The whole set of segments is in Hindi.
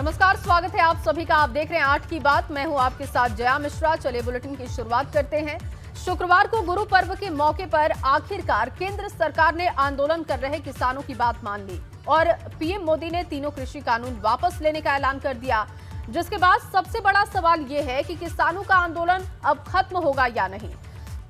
नमस्कार, स्वागत है आप सभी का। आप देख रहे हैं 8 की बात। मैं हूं आपके साथ जया मिश्रा। चलिए बुलेटिन की शुरुआत करते हैं। शुक्रवार को गुरु पर्व के मौके पर आखिरकार केंद्र सरकार ने आंदोलन कर रहे किसानों की बात मान ली और पीएम मोदी ने तीनों कृषि कानून वापस लेने का ऐलान कर दिया, जिसके बाद सबसे बड़ा सवाल ये है कि किसानों का आंदोलन अब खत्म होगा या नहीं।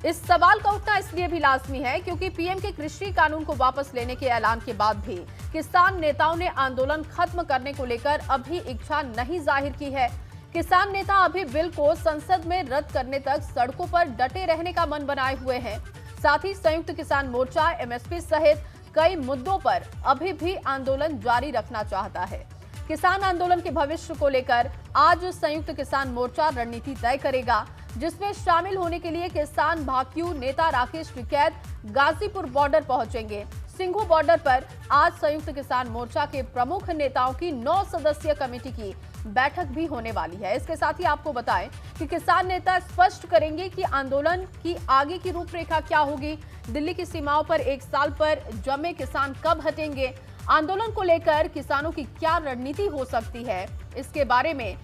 इस सवाल का उठना इसलिए भी लाजमी है क्योंकि पीएम के कृषि कानून को वापस लेने के ऐलान के बाद भी किसान नेताओं ने आंदोलन खत्म करने को लेकर अभी इच्छा नहीं जाहिर की है। किसान नेता अभी बिल को संसद में रद्द करने तक सड़कों पर डटे रहने का मन बनाए हुए हैं। साथ ही संयुक्त किसान मोर्चा एमएसपी सहित कई मुद्दों पर अभी भी आंदोलन जारी रखना चाहता है। किसान आंदोलन के भविष्य को लेकर आज संयुक्त किसान मोर्चा रणनीति तय करेगा, जिसमें शामिल होने के लिए किसान भाकियू नेता राकेश टिकैत गाजीपुर बॉर्डर पहुंचेंगे। सिंघू बॉर्डर पर आज संयुक्त किसान मोर्चा के प्रमुख नेताओं की 9 सदस्यीय कमेटी की बैठक भी होने वाली है। इसके साथ ही आपको बताएं कि किसान नेता स्पष्ट करेंगे कि आंदोलन की आगे की रूपरेखा क्या होगी। दिल्ली की सीमाओं पर 1 साल पर जमे किसान कब हटेंगे, आंदोलन को लेकर किसानों की क्या रणनीति हो सकती है, इसके बारे में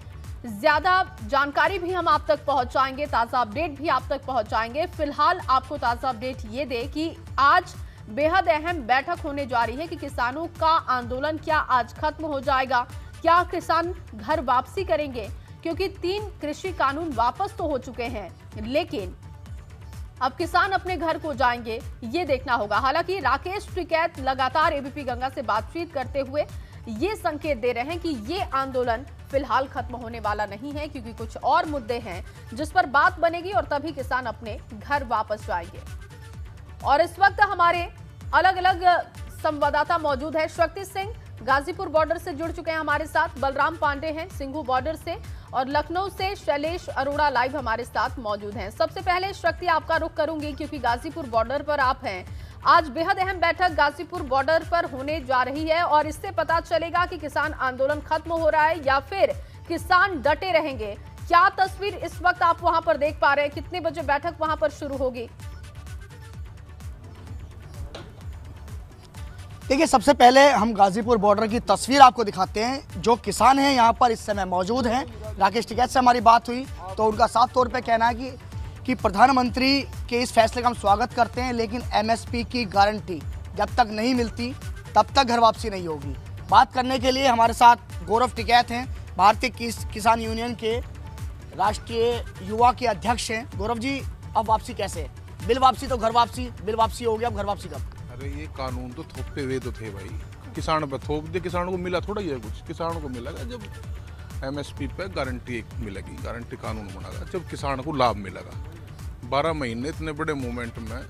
ज्यादा जानकारी भी हम आप तक पहुंचाएंगे, ताजा अपडेट भी आप तक पहुंचाएंगे। फिलहाल आपको ताजा अपडेट ये दे कि आज बेहद अहम बैठक होने जा रही है कि किसानों का आंदोलन क्या आज खत्म हो जाएगा, क्या किसान घर वापसी करेंगे, क्योंकि 3 कृषि कानून वापस तो हो चुके हैं, लेकिन अब किसान अपने घर को जाएंगे ये देखना होगा। हालांकि राकेश टिकैत लगातार एबीपी गंगा से बातचीत करते हुए ये संकेत दे रहे हैं कि ये आंदोलन फिलहाल खत्म होने वाला नहीं है, क्योंकि कुछ और मुद्दे हैं जिस पर बात बनेगी और तभी किसान अपने घर वापस जाएंगे। और इस वक्त हमारे अलग अलग संवाददाता मौजूद है। शक्ति सिंह गाजीपुर बॉर्डर से जुड़ चुके हैं हमारे साथ, बलराम पांडे हैं सिंघू बॉर्डर से, और लखनऊ से शैलेश अरोड़ा लाइव हमारे साथ मौजूद हैं। सबसे पहले शक्ति आपका रुख करूंगी क्योंकि गाजीपुर बॉर्डर पर आप हैं। आज बेहद अहम बैठक गाजीपुर बॉर्डर पर होने जा रही है और इससे पता चलेगा कि किसान आंदोलन खत्म हो रहा है या फिर किसान डटे रहेंगे। क्या तस्वीर इस वक्त आप वहां पर देख पा रहे हैं? कितने बजे बैठक वहां पर शुरू होगी? देखिए, सबसे पहले हम गाजीपुर बॉर्डर की तस्वीर आपको दिखाते हैं। जो किसान हैं यहाँ पर इस समय मौजूद हैं। राकेश टिकैत से हमारी बात हुई तो उनका साफ तौर पे कहना है कि प्रधानमंत्री के इस फैसले का हम स्वागत करते हैं, लेकिन एमएसपी की गारंटी जब तक नहीं मिलती तब तक घर वापसी नहीं होगी। बात करने के लिए हमारे साथ गौरव टिकैत हैं, भारतीय किसान यूनियन के राष्ट्रीय युवा के अध्यक्ष हैं। गौरव जी, अब वापसी कैसे है? बिल वापसी तो घर वापसी, बिल वापसी हो गया, अब घर वापसी कब? अरे ये कानून तो थोपते हुए तो थे भाई, किसान पर थोप दे, किसानों को मिला थोड़ा ही है कुछ। किसानों को मिलेगा जब एमएसपी पे गारंटी मिलेगी, गारंटी कानून बनेगा जब किसान को लाभ मिलेगा। 12 महीने इतने बड़े मूवमेंट में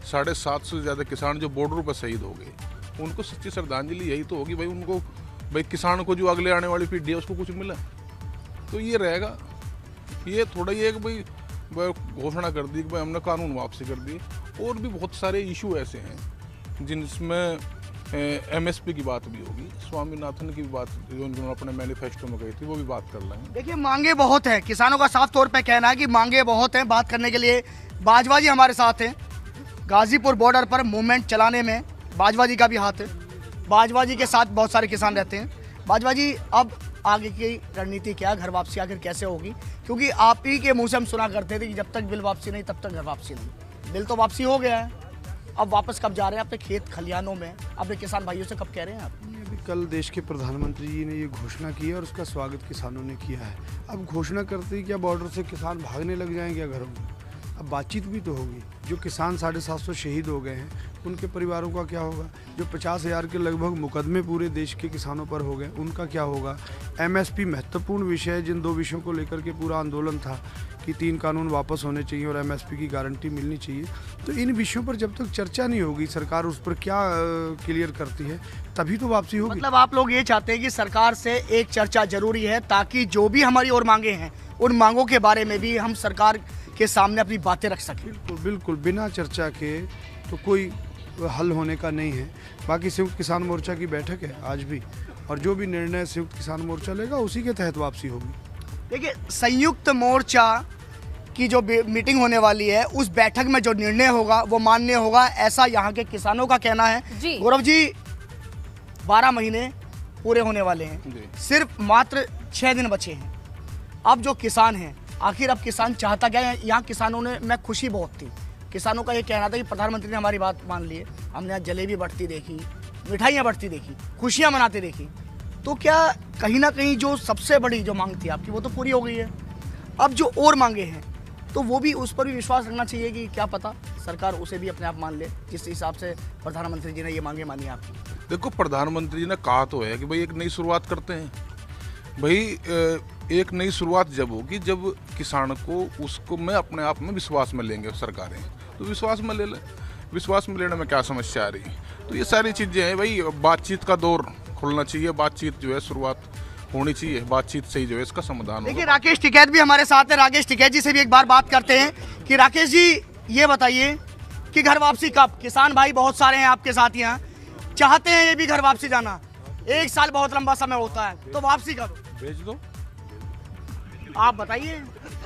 750 से ज़्यादा किसान जो बॉर्डर पर शहीद हो गए, उनको सच्ची श्रद्धांजलि यही तो होगी भाई। उनको भाई किसान को जो अगले आने वाली पीढ़ी है उसको कुछ मिला तो ये रहेगा। ये थोड़ा ये कि भाई घोषणा कर दी कि भाई हमने कानून वापसी कर दी। और भी बहुत सारे इशू ऐसे हैं जिनमें एमएसपी की बात भी होगी, स्वामीनाथन की भी बात जो उन्होंने अपने मैनिफेस्टो में कही थी वो भी बात कर लेंगे। देखिए, मांगे बहुत हैं, किसानों का साफ तौर पे कहना है कि मांगे बहुत हैं। बात करने के लिए बाजवा जी हमारे साथ हैं। गाजीपुर बॉर्डर पर मूवमेंट चलाने में बाजवा जी का भी हाथ है। बाजवा जी के साथ बहुत सारे किसान रहते हैं। बाजवा जी, अब आगे की रणनीति क्या, घर वापसी आखिर कैसे होगी? क्योंकि आप ही के मुँह से हम सुना करते थे कि जब तक बिल वापसी नहीं तब तक घर वापसी नहीं। बिल तो वापसी हो गया है, अब वापस कब जा रहे हैं अपने खेत खलिहानों में? अपने किसान भाइयों से कब कह रहे हैं आप? अभी कल देश के प्रधानमंत्री जी ने ये घोषणा की है और उसका स्वागत किसानों ने किया है। अब घोषणा करते ही क्या बॉर्डर से किसान भागने लग जाएं क्या घरों में? अब बातचीत भी तो होगी। जो किसान 750 शहीद हो गए हैं उनके परिवारों का क्या होगा? जो 50,000 के लगभग मुकदमे पूरे देश के किसानों पर हो गए उनका क्या होगा? एमएसपी महत्वपूर्ण विषय है, जिन 2 विषयों को लेकर के पूरा आंदोलन था कि 3 कानून वापस होने चाहिए और एमएसपी की गारंटी मिलनी चाहिए। तो इन विषयों पर जब तक चर्चा नहीं होगी, सरकार उस पर क्या क्लियर करती है, तभी तो वापसी होगी। मतलब आप लोग ये चाहते हैं कि सरकार से एक चर्चा जरूरी है, ताकि जो भी हमारी और मांगे हैं उन मांगों के बारे में भी हम सरकार के सामने अपनी बातें रख सकें। बिल्कुल बिल्कुल, बिना चर्चा के तो कोई हल होने का नहीं है। बाकी संयुक्त किसान मोर्चा की बैठक है आज भी, और जो भी निर्णय संयुक्त किसान मोर्चा लेगा उसी के तहत वापसी होगी। देखिए, संयुक्त मोर्चा की जो मीटिंग होने वाली है उस बैठक में जो निर्णय होगा वो मान्य होगा, ऐसा यहाँ के किसानों का कहना है। जी गौरव जी, 12 महीने पूरे होने वाले हैं, जी। सिर्फ मात्र 6 दिन बचे हैं। अब जो किसान हैं, आखिर अब किसान चाहता क्या है? यहाँ किसानों ने मैं खुशी बहुत थी, किसानों का ये कहना था कि प्रधानमंत्री ने हमारी बात मान ली है। हमने यहाँ जलेबी बढ़ती देखी, मिठाइयाँ बढ़ती देखी, खुशियाँ मनाते देखी। तो क्या कहीं ना कहीं जो सबसे बड़ी जो मांग थी आपकी वो तो पूरी हो गई है। अब जो और मांगे हैं तो वो भी, उस पर भी विश्वास रखना चाहिए कि क्या पता सरकार उसे भी अपने आप मान ले, जिस हिसाब से प्रधानमंत्री जी ने ये मांगे मानी आपकी। देखो, प्रधानमंत्री जी ने कहा तो है कि भाई एक नई शुरुआत करते हैं। भाई एक नई शुरुआत जब होगी जब किसान को, उसको में अपने आप में विश्वास में लेंगे सरकारें, तो विश्वास में ले ले। विश्वास में लेने में क्या समस्या आ रही है? तो ये सारी चीज़ें हैं भाई, बातचीत का दौर खुलना चाहिए, बातचीत जो है शुरुआत होनी चाहिए, बातचीत से ही जो है इसका समाधान देखिए होगा। राकेश टिकैत भी हमारे साथ है। राकेश टिकैत जी से भी एक बार बात करते हैं कि राकेश जी ये बताइए कि घर वापसी कब? किसान भाई बहुत सारे हैं आपके साथ यहाँ, चाहते हैं ये भी घर वापसी जाना। 1 साल बहुत लंबा समय होता है, तो वापसी कब? भेज दो। आप बताइए,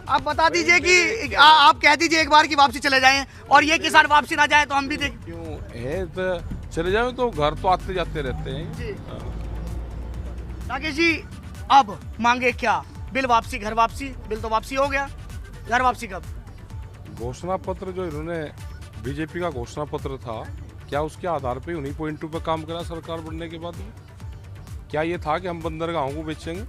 आप बता दीजिए कि आप कह दीजिए एक बार की वापसी चले जाएं, और ये किसान वापसी ना जाए तो हम भी देख। क्यों है तो चले जाओ, तो घर तो आते जाते रहते हैं। जी। राकेश जी, अब मांगे क्या? बिल वापसी, घर वापसी? बिल तो वापसी हो गया, घर वापसी कब? घोषणा पत्र जो इन्होंने, बीजेपी का घोषणा पत्र था, क्या उसके आधार पे उन्हीं पॉइंटों पे काम करा सरकार बनने के बाद में? क्या ये था कि हम बंदरगाहों को बेचेंगे?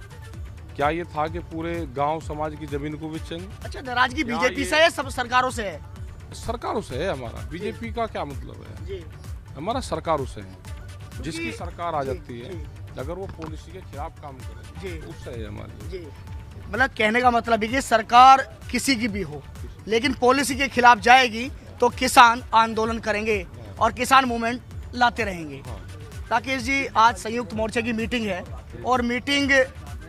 क्या ये था कि पूरे गांव समाज की जमीन को बेचेंगे? अच्छा, नाराजगी क्या बीजेपी ये- से है, सब सरकारों से है? सरकारों से है हमारा, बीजेपी का क्या मतलब है? जी। हमारा सरकारों से है। जिसकी सरकार आ जी, जाती है, अगर वो पॉलिसी के खिलाफ काम करे जी। तो उससे है हमारी। जी, मतलब कहने का मतलब है कि सरकार किसी की भी हो, लेकिन पॉलिसी के खिलाफ जाएगी तो किसान आंदोलन करेंगे और किसान मूवमेंट लाते रहेंगे। राकेश जी, आज संयुक्त मोर्चे की मीटिंग है, और मीटिंग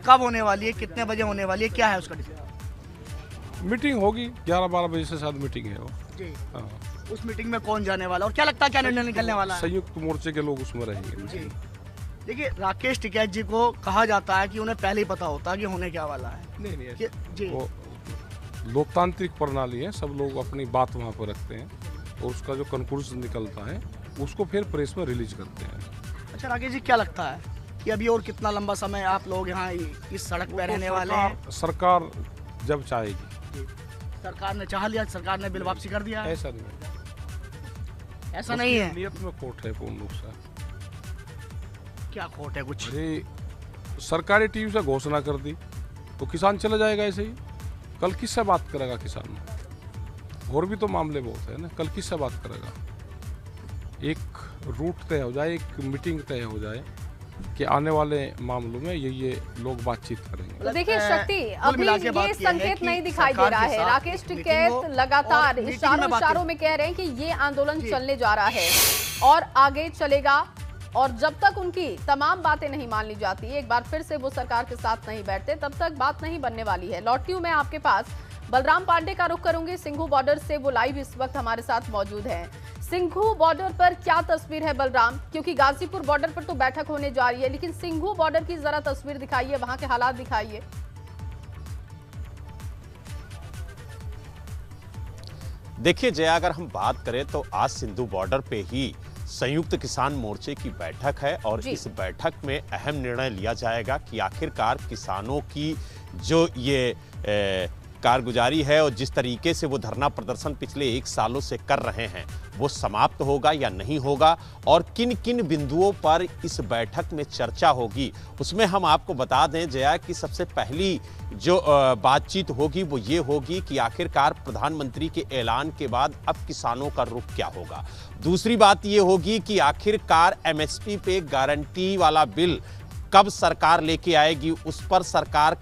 कब होने वाली है, कितने बजे होने वाली है, क्या है उसका डिटेल? मीटिंग होगी 11-12 बजे से शायद मीटिंग है वो। जी। हाँ। उस मीटिंग में कौन जाने वाला, और क्या लगता है क्या निर्णय निकलने वाला है? संयुक्त मोर्चे के लोग उसमें रहेंगे। जी। देखिए, राकेश टिकैत जी को कहा जाता है कि उन्हें पहले ही पता होता है कि होने क्या वाला है। नहीं नहीं, कि- जी। वो लोकतांत्रिक प्रणाली है, सब लोग अपनी बात वहाँ पर रखते हैं और उसका जो कंक्लूजन निकलता है उसको फिर प्रेस में रिलीज करते हैं। अच्छा राकेश जी, क्या लगता है कि अभी और कितना लंबा समय आप लोग यहाँ इस सड़क पे रहने वाले हैं? सरकार जब चाहेगी। सरकार ने चाह लिया, सरकार ने बिल वापसी कर दिया है? ऐसा नहीं है, ऐसा नहीं है? नियत में खोट है पूर्ण रूप से। क्या खोट है कुछ? अरे सरकारी टीवी से घोषणा कर दी तो किसान चला जाएगा ऐसे ही। कल किससे बात करेगा किसान? और भी तो मामले बहुत है ना, कल किससे बात करेगा? एक रूट तय हो जाए, एक मीटिंग तय हो जाए कि आने वाले मामलों में ये लोग बातचीत करेंगे। तो देखिए शक्ति, कुल अभी मिला के बात ये यह है संकेत कि नहीं दिखाई दे सरकार रहा के है। साथ राकेश मीटिंग टिकैत हो लगातार और मीटिंग में बातें इशारों हो। में कह रहे हैं कि ये आंदोलन जी। चलने जा रहा है और आगे चलेगा, और जब तक उनकी तमाम बातें नहीं मान ली जाती, एक बार फिर से वो सरकार के साथ नहीं बैठते, तब तक बात नहीं बनने वाली है। लौटती हूं मैं आपके पास, बलराम पांडे का रुख करूंगी सिंघू बॉर्डर से, वो लाइव इस वक्त हमारे साथ मौजूद हैं। सिंघू बॉर्डर पर क्या तस्वीर है बलराम? क्योंकि गाजीपुर बॉर्डर पर तो बैठक होने जा रही है, लेकिन सिंघू बॉर्डर की जरा तस्वीर दिखाइए, वहां के हालात दिखाइए। देखिए जया, अगर हम बात करें तो आज सिंधु बॉर्डर पे ही संयुक्त किसान मोर्चे की बैठक है और जी। इस बैठक में अहम निर्णय लिया जाएगा कि आखिरकार किसानों की जो ये कारगुजारी है और जिस तरीके से वो धरना प्रदर्शन पिछले 1 सालों से कर रहे हैं वो समाप्त होगा या नहीं होगा, और किन किन बिंदुओं पर इस बैठक में चर्चा होगी। उसमें हम आपको बता दें जया कि सबसे पहली जो बातचीत होगी वो ये होगी कि आखिरकार प्रधानमंत्री के ऐलान के बाद अब किसानों का रुख क्या होगा। दूसरी बात ये होगी कि आखिरकार एमएसपी पे गारंटी वाला बिल कब सरकार लेके आएगी, उस पर सरकार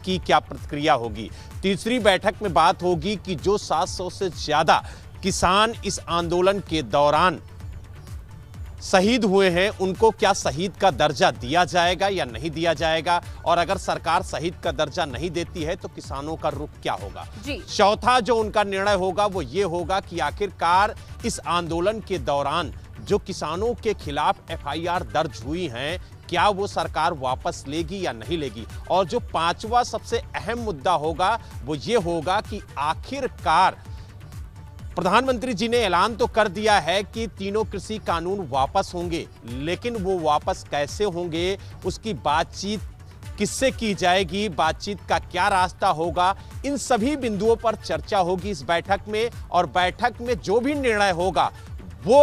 की क्या प्रतिक्रिया होगी। तीसरी बैठक में बात होगी कि जो 700 से ज्यादा किसान इस आंदोलन के दौरान शहीद हुए हैं उनको क्या शहीद का दर्जा दिया जाएगा या नहीं दिया जाएगा, और अगर सरकार शहीद का दर्जा नहीं देती है तो किसानों का रुख क्या होगा। जी। चौथा जो उनका निर्णय होगा वो ये होगा कि आखिरकार इस आंदोलन के दौरान जो किसानों के खिलाफ एफआईआर दर्ज हुई हैं क्या वो सरकार वापस लेगी या नहीं लेगी। और जो पांचवा सबसे अहम मुद्दा होगा वो ये होगा कि आखिरकार प्रधानमंत्री जी ने ऐलान तो कर दिया है कि तीनों कृषि कानून वापस होंगे, लेकिन वो वापस कैसे होंगे, उसकी बातचीत किससे की जाएगी, बातचीत का क्या रास्ता होगा, इन सभी बिंदुओं पर चर्चा होगी इस बैठक में। और बैठक में जो भी निर्णय होगा वो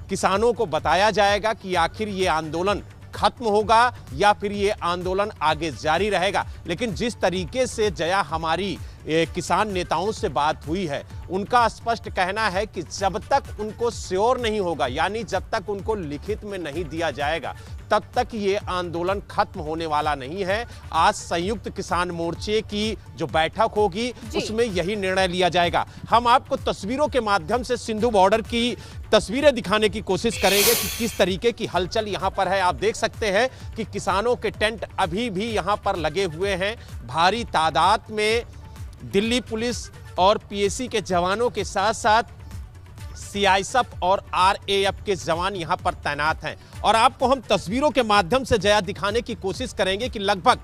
किसानों को बताया जाएगा कि आखिर ये आंदोलन खत्म होगा या फिर ये आंदोलन आगे जारी रहेगा। लेकिन जिस तरीके से जया हमारी किसान नेताओं से बात हुई है, उनका स्पष्ट कहना है कि जब तक उनको श्योर नहीं होगा, यानी जब तक उनको लिखित में नहीं दिया जाएगा, तब तक ये आंदोलन खत्म होने वाला नहीं है। आज संयुक्त किसान मोर्चे की जो बैठक होगी उसमें यही निर्णय लिया जाएगा। हम आपको तस्वीरों के माध्यम से सिंधु बॉर्डर की तस्वीरें दिखाने की कोशिश करेंगे कि किस तरीके की हलचल यहां पर है। आप देख सकते हैं कि किसानों के टेंट अभी भी यहां पर लगे हुए हैं। भारी तादाद में दिल्ली पुलिस और पीएसी के जवानों के साथ साथ सीआईएसएफ और आरएएफ के जवान यहां पर तैनात हैं। और आपको हम तस्वीरों के माध्यम से जया दिखाने की कोशिश करेंगे कि लगभग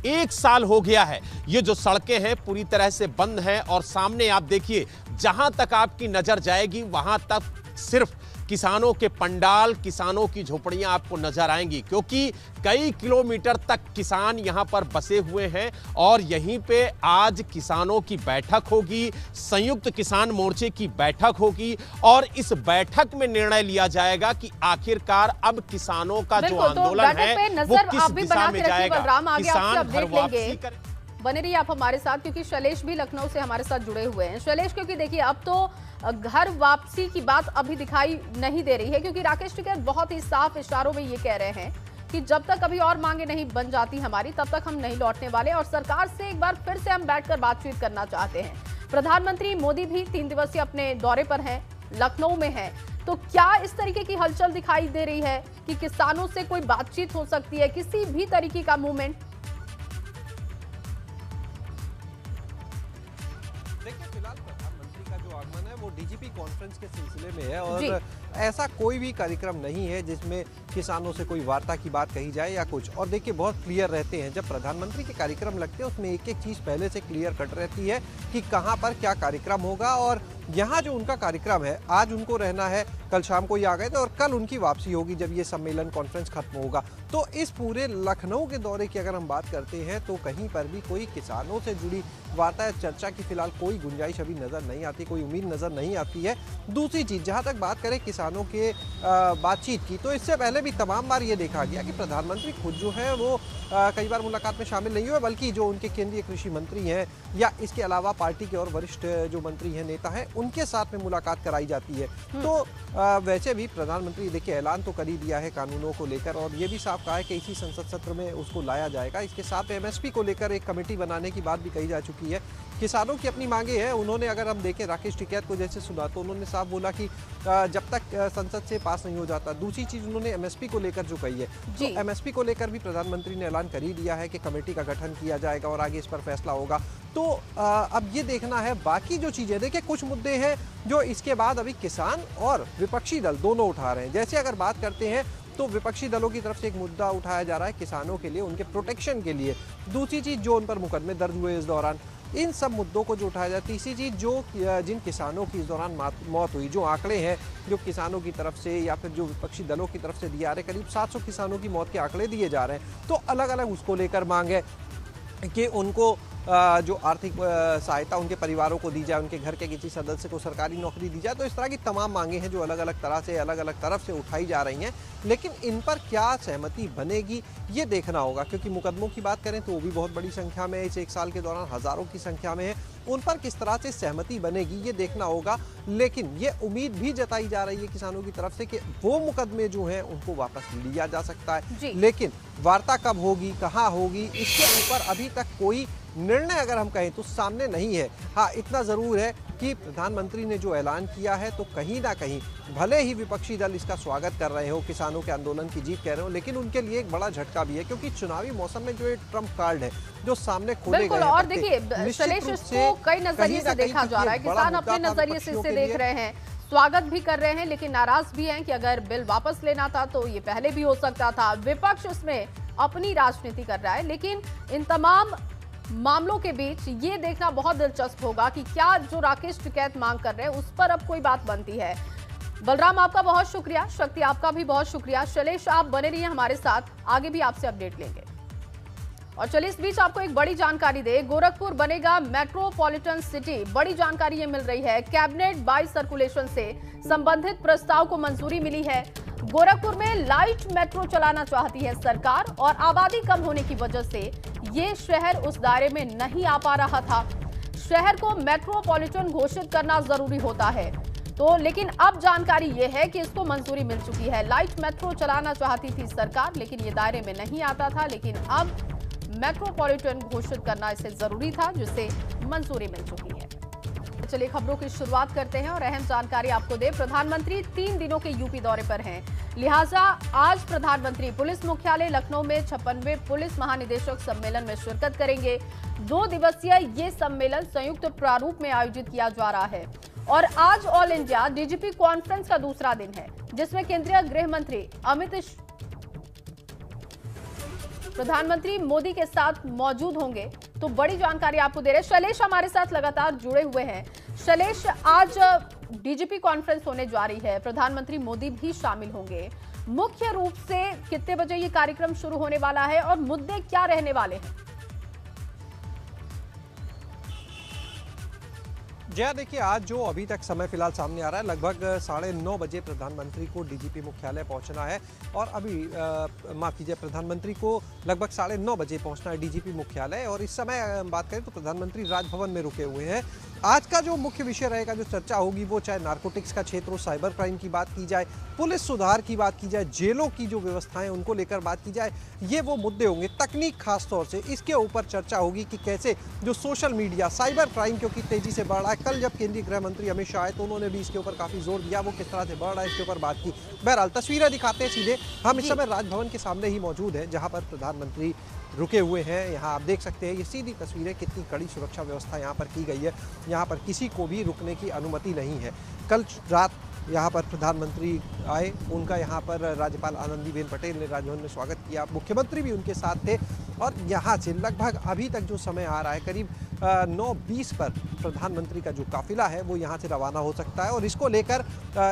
1 साल हो गया है ये जो सड़कें हैं पूरी तरह से बंद हैं। और सामने आप देखिए, जहां तक आपकी नजर जाएगी वहां तक सिर्फ किसानों के पंडाल, किसानों की झोपड़ियां आपको नजर आएंगी, क्योंकि कई किलोमीटर तक किसान यहां पर बसे हुए हैं। और यहीं पे आज किसानों की बैठक होगी, संयुक्त किसान मोर्चे की बैठक होगी और इस बैठक में निर्णय लिया जाएगा कि आखिरकार अब किसानों का जो आंदोलन है वो किस दिशा में जाएगा। किसान घर वापसी कर बने रहिए आप हमारे साथ, क्योंकि शैलेश भी लखनऊ से हमारे साथ जुड़े हुए हैं। शैलेश, क्योंकि देखिए अब तो घर वापसी की बात अभी दिखाई नहीं दे रही है, क्योंकि राकेश टिकैत बहुत ही साफ इशारों में ये कह रहे हैं कि जब तक अभी और मांगे नहीं बन जाती हमारी, तब तक हम नहीं लौटने वाले और सरकार से एक बार फिर से हम बैठकर बातचीत करना चाहते हैं। प्रधानमंत्री मोदी भी 3 दिवसीय अपने दौरे पर हैं, लखनऊ में हैं, तो क्या इस तरीके की हलचल दिखाई दे रही है कि किसानों से कोई बातचीत हो सकती है, किसी भी तरीके का मूवमेंट? देखिए, फिलहाल प्रधानमंत्री का जो आगमन है वो डीजीपी कॉन्फ्रेंस के सिलसिले में है और ऐसा कोई भी कार्यक्रम नहीं है जिसमें किसानों से कोई वार्ता की बात कही जाए या कुछ। और देखिए, बहुत क्लियर रहते हैं जब प्रधानमंत्री के कार्यक्रम लगते हैं, उसमें एक एक चीज़ पहले से क्लियर कट रहती है कि कहाँ पर क्या कार्यक्रम होगा। और यहाँ जो उनका कार्यक्रम है, आज उनको रहना है, कल शाम को ये आ गए थे और कल उनकी वापसी होगी जब ये सम्मेलन कॉन्फ्रेंस खत्म होगा। तो इस पूरे लखनऊ के दौरे की अगर हम बात करते हैं तो कहीं पर भी कोई किसानों से जुड़ी वार्ता या चर्चा की फिलहाल कोई गुंजाइश अभी नज़र नहीं आती, कोई उम्मीद नज़र नहीं आती है। दूसरी चीज़, जहाँ तक बात करें किसानों के बातचीत की, तो इससे पहले भी तमाम बार ये देखा गया कि प्रधानमंत्री खुद जो है वो कई बार मुलाकात में शामिल नहीं हुए, बल्कि जो उनके केंद्रीय कृषि मंत्री हैं या इसके अलावा पार्टी के और वरिष्ठ जो मंत्री हैं, नेता हैं, उनके साथ में मुलाकात कराई जाती है। तो वैसे भी प्रधानमंत्री देखिए ऐलान तो कर ही दिया है कानूनों को लेकर और ये भी साफ कहा है कि इसी संसद सत्र में उसको लाया जाएगा। इसके साथ एमएसपी को लेकर एक कमेटी बनाने की बात भी कही जा चुकी है। किसानों की अपनी मांगे हैं। उन्होंने, अगर हम देखें राकेश टिकैत को जैसे सुना, तो उन्होंने साफ बोला कि जब तक संसद से पास नहीं हो जाता। दूसरी चीज उन्होंने एमएसपी को लेकर जो कही है, तो एमएसपी को लेकर भी प्रधानमंत्री ने ऐलान कर ही दिया है कि कमेटी का गठन किया जाएगा और आगे इस पर फैसला होगा। तो अब ये देखना है बाकी जो चीजें। देखिए, कुछ मुद्दे हैं जो इसके बाद अभी किसान और विपक्षी दल दोनों उठा रहे हैं। जैसे अगर बात करते हैं तो विपक्षी दलों की तरफ से एक मुद्दा उठाया जा रहा है किसानों के लिए, उनके प्रोटेक्शन के लिए। दूसरी चीज, जो उन पर मुकदमे दर्ज हुए इस दौरान, इन सब मुद्दों को जो उठाया जाए। तीसरी चीज, जो जिन किसानों की इस दौरान मौत हुई, जो आंकड़े हैं जो किसानों की तरफ से या फिर जो विपक्षी दलों की तरफ से दिए आ रहे, करीब 700 किसानों की मौत के आंकड़े दिए जा रहे हैं। तो अलग अलग उसको लेकर मांग है कि उनको जो आर्थिक सहायता उनके परिवारों को दी जाए, उनके घर के किसी सदस्य को सरकारी नौकरी दी जाए। तो इस तरह की तमाम मांगे हैं जो अलग अलग तरह से, अलग अलग तरफ से उठाई जा रही हैं। लेकिन इन पर क्या सहमति बनेगी ये देखना होगा, क्योंकि मुकदमों की बात करें तो वो भी बहुत बड़ी संख्या में, इस 1 साल के दौरान हज़ारों की संख्या में है। उन पर किस तरह से सहमति बनेगी ये देखना होगा। लेकिन ये उम्मीद भी जताई जा रही है किसानों की तरफ से कि वो मुकदमे जो हैं उनको वापस लिया जा सकता है। लेकिन वार्ता कब होगी, कहाँ होगी, इसके ऊपर अभी तक कोई निर्णय अगर हम कहें तो सामने नहीं है। हाँ, इतना ज़रूर है कि प्रधानमंत्री ने जो ऐलान किया है, तो कहीं ना कहीं भले ही विपक्षी दल इसका स्वागत कर रहे हो, किसानों के आंदोलन की जीत कह रहे हो, लेकिन उनके लिए एक बड़ा झटका भी है, क्योंकि चुनावी मौसम में जो ये ट्रम्प कार्ड है जो सामने खोले गए हैं। और देखिए शैलेश, इसको कई नजरिए से देखा जा रहा है। किसान अपने नजरिए से इसे देख रहे हैं, स्वागत भी कर रहे हैं, लेकिन नाराज भी हैं कि अगर बिल वापस लेना था तो ये पहले भी हो सकता था। विपक्ष इसमें अपनी राजनीति कर रहा है, लेकिन इन तमाम मामलों के बीच ये देखना बहुत दिलचस्प होगा कि क्या जो राकेश टिकैत मांग कर रहे हैं उस पर अब कोई बात बनती है। बलराम आपका बहुत शुक्रिया, शक्ति आपका भी बहुत शुक्रिया, शैलेश आप बने रहिए हमारे साथ, आगे भी आपसे अपडेट लेंगे। और चलिए इस बीच आपको एक बड़ी जानकारी दे, गोरखपुर बनेगा मेट्रोपॉलिटन सिटी। बड़ी जानकारी ये मिल रही है, कैबिनेट बाई सर्कुलेशन से संबंधित प्रस्ताव को मंजूरी मिली है। गोरखपुर में लाइट मेट्रो चलाना चाहती है सरकार और आबादी कम होने की वजह से ये शहर उस दायरे में नहीं आ पा रहा था। शहर को मेट्रोपॉलिटन घोषित करना जरूरी होता है, तो लेकिन अब जानकारी यह है कि इसको मंजूरी मिल चुकी है। लाइट मेट्रो चलाना चाहती थी सरकार, लेकिन ये दायरे में नहीं आता था, लेकिन अब मेट्रोपॉलिटन घोषित करना इसे जरूरी था, जिसे मंजूरी मिल चुकी है। चलिए खबरों की शुरुआत करते हैं और अहम जानकारी आपको दे। प्रधानमंत्री 3 दिनों के यूपी दौरे पर हैं, लिहाजा आज प्रधानमंत्री पुलिस मुख्यालय लखनऊ में 56वें पुलिस महानिदेशक सम्मेलन में शिरकत करेंगे। 2 दिवसीय ये सम्मेलन संयुक्त प्रारूप में आयोजित किया जा रहा है और आज ऑल इंडिया डीजीपी कॉन्फ्रेंस का दूसरा दिन है, जिसमें केंद्रीय गृह मंत्री अमित शाह प्रधानमंत्री मोदी के साथ मौजूद होंगे। तो बड़ी जानकारी आपको दे रहे हैं, शैलेश हमारे साथ लगातार जुड़े हुए हैं। शैलेश, आज डीजीपी कॉन्फ्रेंस होने जा रही है, प्रधानमंत्री मोदी भी शामिल होंगे। मुख्य रूप से कितने बजे ये कार्यक्रम शुरू होने वाला है और मुद्दे क्या रहने वाले हैं? जया, देखिए आज जो अभी तक समय फिलहाल सामने आ रहा है, लगभग 9:30 बजे प्रधानमंत्री को डीजीपी मुख्यालय पहुंचना है और अभी माफ कीजिए, प्रधानमंत्री को लगभग 9:30 बजे पहुंचना है डीजीपी मुख्यालय। और इस समय बात करें तो प्रधानमंत्री राजभवन में रुके हुए हैं। आज का जो मुख्य विषय रहेगा, जो चर्चा होगी, वो चाहे नारकोटिक्स का क्षेत्र हो, साइबर क्राइम की बात की जाए, पुलिस सुधार की बात की जाए, जेलों की जो व्यवस्थाएं उनको लेकर बात की जाए, ये वो मुद्दे होंगे। तकनीक खास तौर से इसके ऊपर चर्चा होगी कि कैसे जो सोशल मीडिया, साइबर क्राइम क्योंकि तेजी से बढ़ रहा है। कल जब केंद्रीय गृह मंत्री अमित शाह आए तो उन्होंने भी इसके ऊपर काफी जोर दिया, वो किस तरह से बढ़ रहा है इसके ऊपर बात की। बहरहाल तस्वीरें दिखाते हैं सीधे, हम इस समय राजभवन के सामने ही मौजूद हैं जहां पर प्रधानमंत्री रुके हुए हैं। यहाँ आप देख सकते हैं ये सीधी तस्वीरें, कितनी कड़ी सुरक्षा व्यवस्था यहाँ पर की गई है। यहाँ पर किसी को भी रुकने की अनुमति नहीं है। कल रात यहाँ पर प्रधानमंत्री आए, उनका यहाँ पर राज्यपाल आनंदीबेन पटेल ने राजभवन में स्वागत किया, मुख्यमंत्री भी उनके साथ थे। और यहाँ से लगभग अभी तक जो समय आ रहा है, करीब 9:20 पर प्रधानमंत्री का जो काफिला है वो यहाँ से रवाना हो सकता है। और इसको लेकर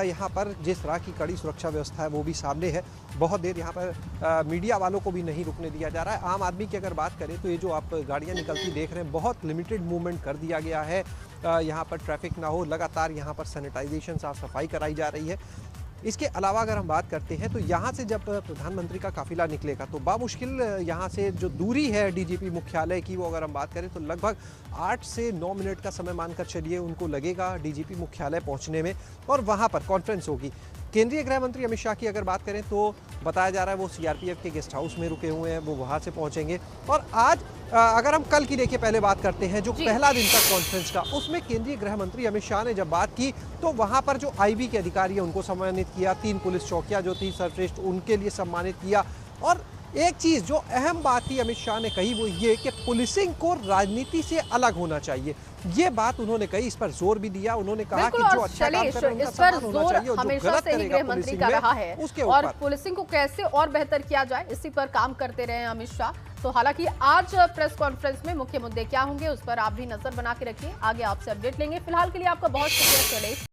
यहाँ पर जिस तरह की कड़ी सुरक्षा व्यवस्था है वो भी सामने है। बहुत देर यहाँ पर मीडिया वालों को भी नहीं रुकने दिया जा रहा है। आम आदमी की अगर बात करें तो ये जो आप गाड़ियाँ निकलती देख रहे हैं, बहुत लिमिटेड मूवमेंट कर दिया गया है। यहाँ पर ट्रैफिक ना हो, लगातार यहाँ पर सैनिटाइजेशन, साफ सफाई कराई जा रही है। इसके अलावा अगर हम बात करते हैं तो यहाँ से जब प्रधानमंत्री का काफिला निकलेगा तो बामुश्किल यहाँ से जो दूरी है डीजीपी मुख्यालय की, वो अगर हम बात करें तो लगभग 8 से 9 मिनट का समय मानकर चलिए उनको लगेगा डीजीपी मुख्यालय पहुँचने में। और वहाँ पर कॉन्फ्रेंस होगी। केंद्रीय गृह मंत्री अमित शाह की अगर बात करें तो बताया जा रहा है वो सीआरपीएफ के गेस्ट हाउस में रुके हुए हैं, वो वहाँ से पहुँचेंगे। और आज अगर हम कल की देखिए पहले बात करते हैं, जो पहला दिन था कॉन्फ्रेंस का, उसमें केंद्रीय गृह मंत्री अमित शाह ने जब बात की तो वहाँ पर जो आईबी के अधिकारी हैं उनको सम्मानित किया, 3 पुलिस चौकियाँ जो थी सर्वश्रेष्ठ उनके लिए सम्मानित किया। और एक चीज़ जो अहम बात थी अमित शाह ने कही वो ये कि पुलिसिंग को राजनीति से अलग होना चाहिए। ये बात उन्होंने कही, इस पर जोर भी दिया। उन्होंने कहा कि जो अच्छा काम कर रहा है उनका सम्मान होना चाहिए और जो गलत करेगा पुलिसिंग में उसके ऊपर। और पुलिसिंग को कैसे और बेहतर किया जाए इसी पर काम करते रहे अमित शाह। तो हालांकि आज प्रेस कॉन्फ्रेंस में मुख्य मुद्दे क्या होंगे उस पर आप भी नजर बना के रखिए, आगे आपसे अपडेट लेंगे। फिलहाल के लिए आपका बहुत शुक्रिया शैलेश।